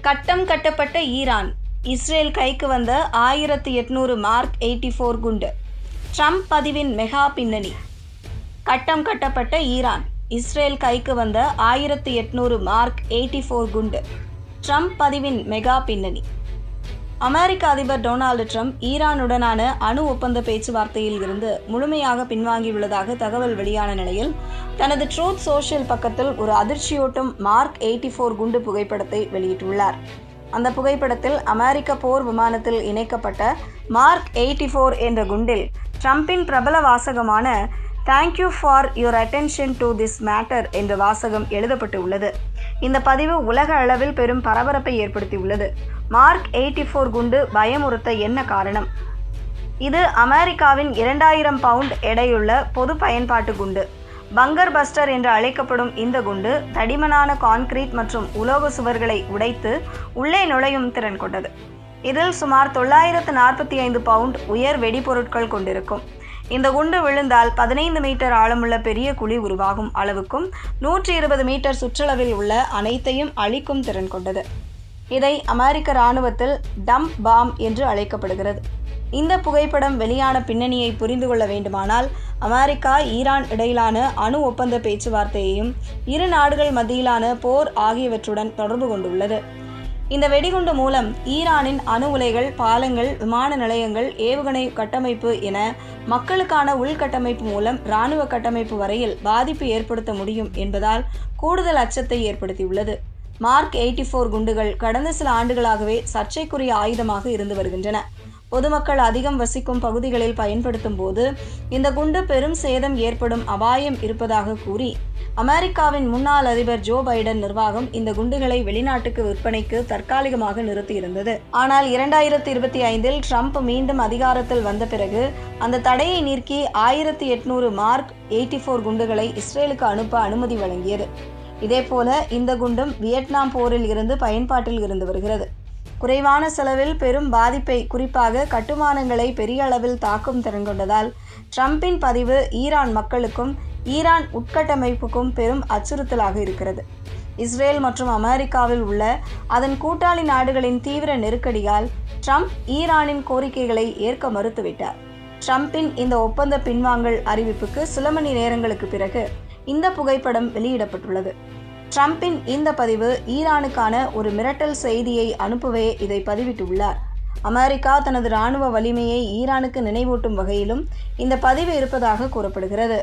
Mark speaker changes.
Speaker 1: கட்டம் கட்டப்பட்ட Iran, Israel கைக்கு வந்த 1800 மார்க் 84 குண்டு. ட்ரம்ப் பதிவின் மெகா பின்னணி. கட்டம் கட்டப்பட்ட ஈரான், இஸ்ரேல் கைக்கு வந்த 1800 மார்க் 84 குண்டு. ட்ரம்ப் பதிவின் மெகா பின்னணி. அமெரிக்க அதிபர் டொனால்டு ட்ரம்ப் ஈரானுடனான அணு ஒப்பந்த பேச்சுவார்த்தையில் இருந்து முழுமையாக பின்வாங்கியுள்ளதாக தகவல் வெளியான நிலையில் தனது ட்ரூத் சோஷியல் பக்கத்தில் ஒரு அதிர்ச்சியூட்டும் மார்க் 84 குண்டு புகைப்படத்தை வெளியிட்டுள்ளார். அந்த புகைப்படத்தில் அமெரிக்க போர் விமானத்தில் இணைக்கப்பட்ட மார்க் 84 என்ற குண்டில் ட்ரம்பின் பிரபல வாசகமான "thank you for your attention to this matter" என்ற வாசகம் எழுதப்பட்டு உள்ளது. இந்த பதிவு உலக அளவில் பெரும் பரபரப்பை ஏற்படுத்தியுள்ளது. மார்க் 84 குண்டு பயமுறுத்த என்ன காரணம்? இது அமெரிக்காவின் 2000 பவுண்ட் எடையுள்ள பொது பயன்பாட்டு குண்டு. பங்கர் பஸ்டர் என்று அழைக்கப்படும் இந்த குண்டு தடிமனான கான்கிரீட் மற்றும் உலோக சுவர்களை உடைத்து உள்ளே நுழையும் திறன் கொண்டது. இதில் சுமார் 945 பவுண்ட் உயர் வெடிபொருட்கள் கொண்டிருக்கும். இந்த குண்டு விழுந்தால் 15 மீட்டர் ஆழமுள்ள பெரிய குழி உருவாகும் அளவுக்கும் 120 மீட்டர் சுற்றளவில் உள்ள அனைத்தையும் அழிக்கும் திறன் கொண்டது. இதை அமெரிக்க இராணுவத்தில் டம்ப் பாம் என்று அழைக்கப்படுகிறது. இந்த புகைப்படம் வெளியான பின்னணியை புரிந்து கொள்ள வேண்டுமானால் அமெரிக்கா ஈரான் இடையிலான அணு ஒப்பந்த பேச்சுவார்த்தையையும் இரு நாடுகள் மத்தியிலான போர் ஆகியவற்றுடன் தொடர்பு கொண்டுள்ளது. இந்த வெடிகுண்டு மூலம் ஈரானின் அணு உலைகள், பாலங்கள், விமான நிலையங்கள், ஏவுகணை கட்டமைப்பு என மக்களுக்கான உள்கட்டமைப்பு மூலம் இராணுவ கட்டமைப்பு வரையில் பாதிப்பு ஏற்படுத்த முடியும் என்பதால் கூடுதல் அச்சத்தை ஏற்படுத்தியுள்ளது. மார்க் 84 குண்டுகள் கடந்த சில ஆண்டுகளாகவே சர்ச்சைக்குரிய ஆயுதமாக இருந்து வருகின்றன. பொதுமக்கள் அதிகம் வசிக்கும் பகுதிகளில் பயன்படுத்தும் போது இந்த குண்டு பெரும் சேதம் ஏற்படும் அபாயம் இருப்பதாக கூறி அமெரிக்காவின் முன்னாள் அதிபர் ஜோ பைடன் நிர்வாகம் இந்த குண்டுகளை வெளிநாட்டுக்கு விற்பனைக்கு தற்காலிகமாக நிறுத்தியிருந்தது. ஆனால் 2025இல் ட்ரம்ப் மீண்டும் அதிகாரத்தில் வந்த பிறகு அந்த தடையை நீக்கி 1800 மார்க் 84 குண்டுகளை இஸ்ரேலுக்கு அனுப்ப அனுமதி வழங்கியது. இதேபோல இந்த குண்டும் வியட்நாம் போரில் இருந்து பயன்பாட்டில் இருந்து வருகிறது. குறைவான செலவில் பெரும் பாதிப்பை, குறிப்பாக கட்டுமானங்களை பெரிய அளவில் தாக்கும் திறன் கொண்டதால் ட்ரம்பின் பதிவு ஈரான் மக்களுக்கும் ஈரான் உட்கட்டமைப்புக்கும் பெரும் அச்சுறுத்தலாக இருக்கிறது. இஸ்ரேல் மற்றும் அமெரிக்காவில் உள்ள அதன் கூட்டாளி நாடுகளின் தீவிர நெருக்கடியால் ட்ரம்ப் ஈரானின் கோரிக்கைகளை ஏற்க மறுத்துவிட்டார். ட்ரம்பின் இந்த ஒப்பந்த பின்வாங்கல் அறிவிப்புக்கு சில மணி நேரங்களுக்கு பிறகு இந்த புகைப்படம் வெளியிடப்பட்டுள்ளது. ட்ரம்பின் இந்த பதிவு ஈரானுக்கான ஒரு மிரட்டல் செய்தியை அனுப்பவே இதை பதிவிட்டுள்ளார். அமெரிக்கா தனது இராணுவ வலிமையை ஈரானுக்கு நினைவூட்டும் வகையிலும் இந்த பதிவு இருப்பதாக கூறப்படுகிறது.